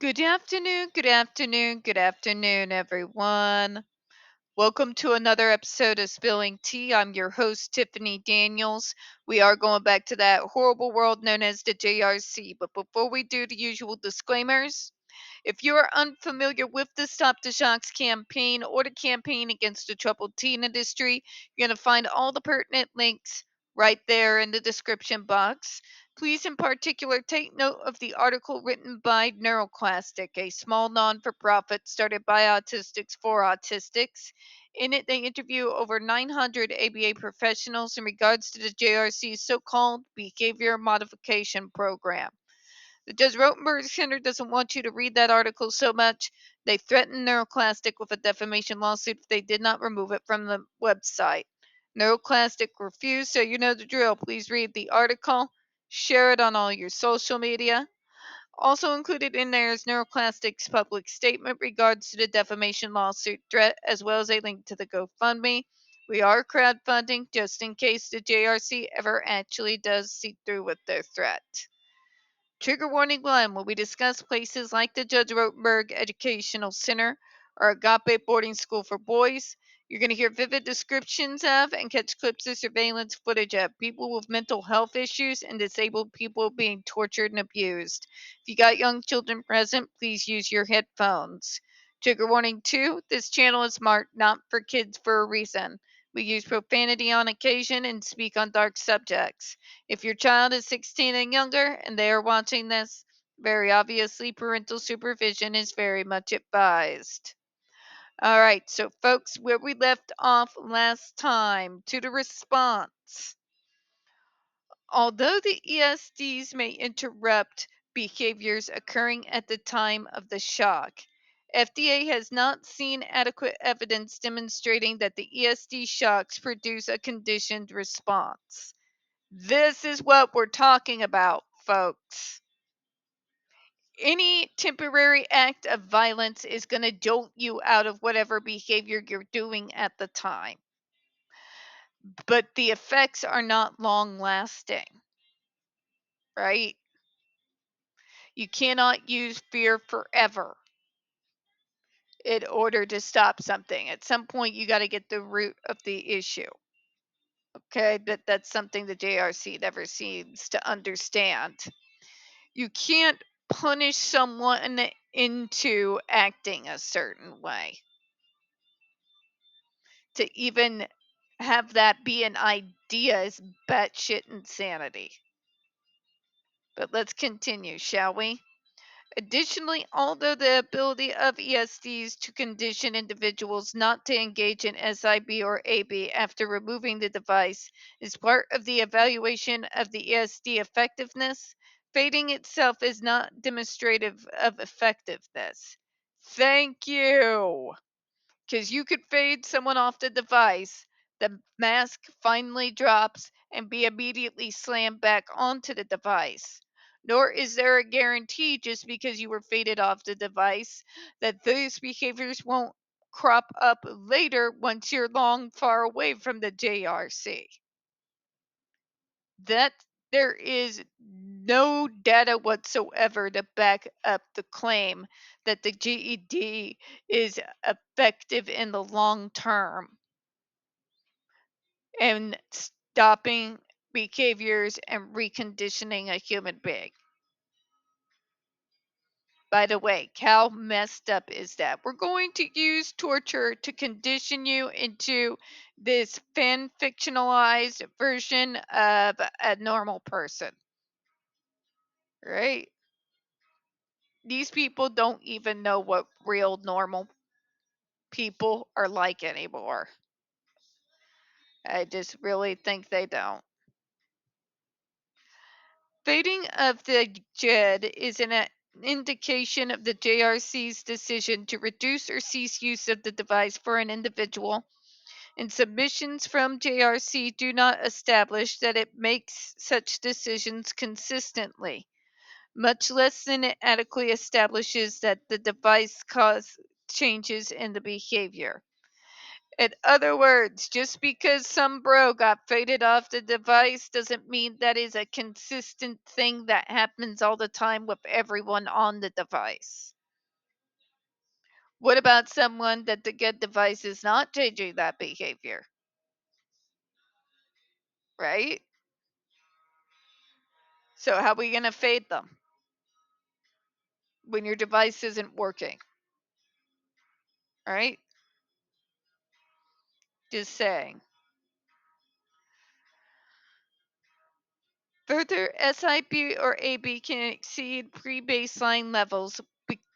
Good afternoon, good afternoon, good afternoon, everyone. Welcome to another episode of Spilling Tea. I'm your host, Tiffany Daniels. We are going back to that horrible world known as the JRC. But before we do the usual disclaimers, if you are unfamiliar with the Stop the Shocks campaign or the campaign against the troubled teen industry, you're going to find all the pertinent links right there in the description box. Please, in particular, take note of the article written by NeuroClastic, a small non for profit started by autistics for autistics. In it, they interview over 900 ABA professionals in regards to the JRC's so called behavior modification program. The Judge Rotenberg Center doesn't want you to read that article so much. They threatened NeuroClastic with a defamation lawsuit if they did not remove it from the website. NeuroClastic refused, so you know the drill. Please read the article, share it on all your social media. Also included in there is NeuroClastic's public statement regards to the defamation lawsuit threat, as well as a link to the GoFundMe. We are crowdfunding just in case the JRC ever actually does see through with their threat. Trigger warning 1 when we discuss places like the Judge Rotenberg Educational Center or Agape Boarding School for Boys. You're going to hear vivid descriptions of and catch clips of surveillance footage of people with mental health issues and disabled people being tortured and abused. If you got young children present, please use your headphones. Trigger warning 2, this channel is marked not for kids for a reason. We use profanity on occasion and speak on dark subjects. If your child is 16 and younger and they are watching this, very obviously parental supervision is very much advised. All right, so folks, where we left off last time to the response. Although the ESDs may interrupt behaviors occurring at the time of the shock, FDA has not seen adequate evidence demonstrating that the ESD shocks produce a conditioned response. This is what we're talking about, folks. Any temporary act of violence is going to jolt you out of whatever behavior you're doing at the time. But the effects are not long lasting, right? You cannot use fear forever in order to stop something. At some point, you got to get the root of the issue. Okay, that's something the JRC never seems to understand. You can't punish someone into acting a certain way. To even have that be an idea is batshit insanity. But let's continue, shall we? Additionally, although the ability of ESDs to condition individuals not to engage in SIB or AB after removing the device is part of the evaluation of the ESD effectiveness, fading itself is not demonstrative of effectiveness. Thank you! Because you could fade someone off the device, the mask finally drops, and be immediately slammed back onto the device. Nor is there a guarantee just because you were faded off the device that those behaviors won't crop up later once you're long far away from the JRC. That there is no data whatsoever to back up the claim that the GED is effective in the long term and stopping behaviors and reconditioning a human being. By the way, how messed up is that? We're going to use torture to condition you into this fan fictionalized version of a normal person. Right? These people don't even know what real normal people are like anymore. I just really think they don't. Fading of the JED is an indication of the JRC's decision to reduce or cease use of the device for an individual, and submissions from JRC do not establish that it makes such decisions consistently, much less than it adequately establishes that the device causes changes in the behavior. In other words, just because some bro got faded off the device doesn't mean that is a consistent thing that happens all the time with everyone on the device. What about someone that the good device is not changing that behavior? Right? So, how are we going to fade them when your device isn't working? Right? Just saying. Further, SIB or AB can exceed pre-baseline levels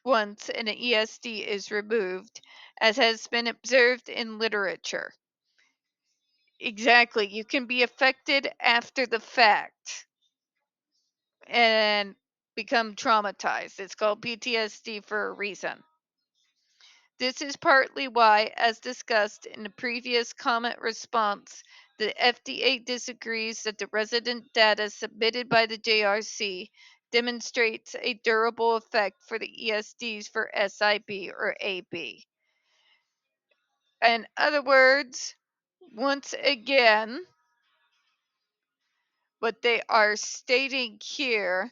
once an ESD is removed, as has been observed in literature. Exactly. You can be affected after the fact and become traumatized. It's called PTSD for a reason. This is partly why, as discussed in a previous comment response, the FDA disagrees that the resident data submitted by the JRC demonstrates a durable effect for the ESDs for SIB or AB. In other words, once again, what they are stating here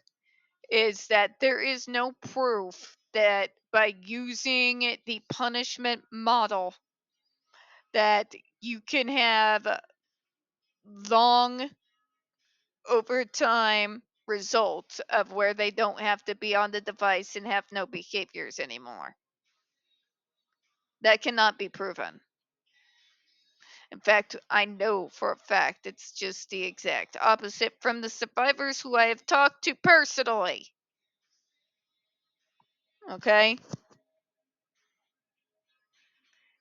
is that there is no proof that by using the punishment model that you can have long over time results of where they don't have to be on the device and have no behaviors anymore. That cannot be proven. In fact, I know for a fact it's just the exact opposite from the survivors who I have talked to personally. Okay?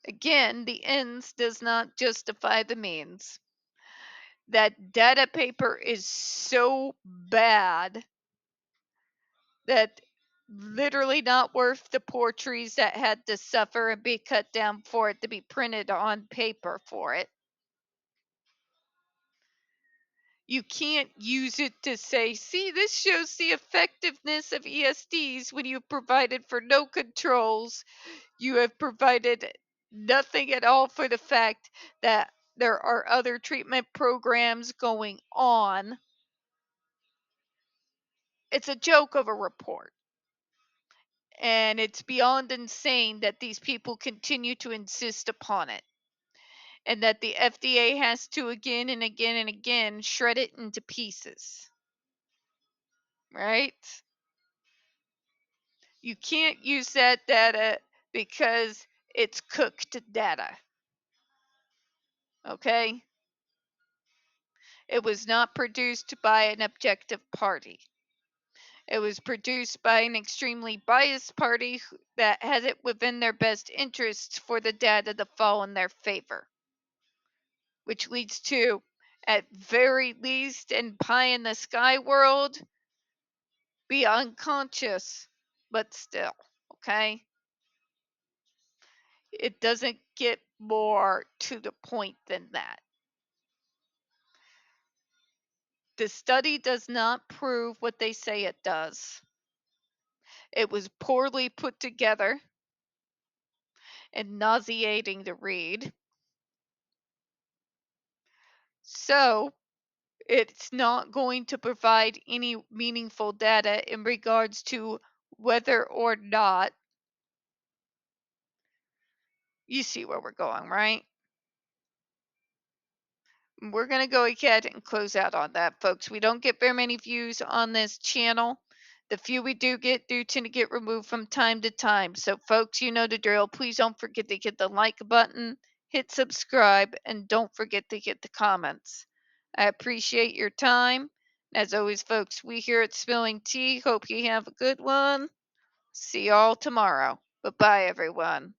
Again, the ends does not justify the means. That data paper is so bad that literally not worth the poor trees that had to suffer and be cut down for it to be printed on paper for it. You can't use it to say, see, this shows the effectiveness of ESDs when you've provided for no controls. You have provided nothing at all for the fact that there are other treatment programs going on. It's a joke of a report. And it's beyond insane that these people continue to insist upon it. And that the FDA has to again and again and again shred it into pieces. Right? You can't use that data because it's cooked data. Okay? It was not produced by an objective party. It was produced by an extremely biased party that has it within their best interests for the data to fall in their favor. Which leads to, at very least in pie in the sky world, be unconscious, but still, okay? It doesn't get more to the point than that. The study does not prove what they say it does. It was poorly put together and nauseating to read. So, it's not going to provide any meaningful data in regards to whether or not you see where we're going, right? We're going to go ahead and close out on that, folks. We don't get very many views on this channel. The few we do tend to get removed from time to time. So, folks, you know the drill. Please don't forget to hit the like button, hit subscribe, and don't forget to hit the comments. I appreciate your time. As always, folks, we here at Spilling Tea hope you have a good one. See y'all tomorrow. Bye bye, everyone.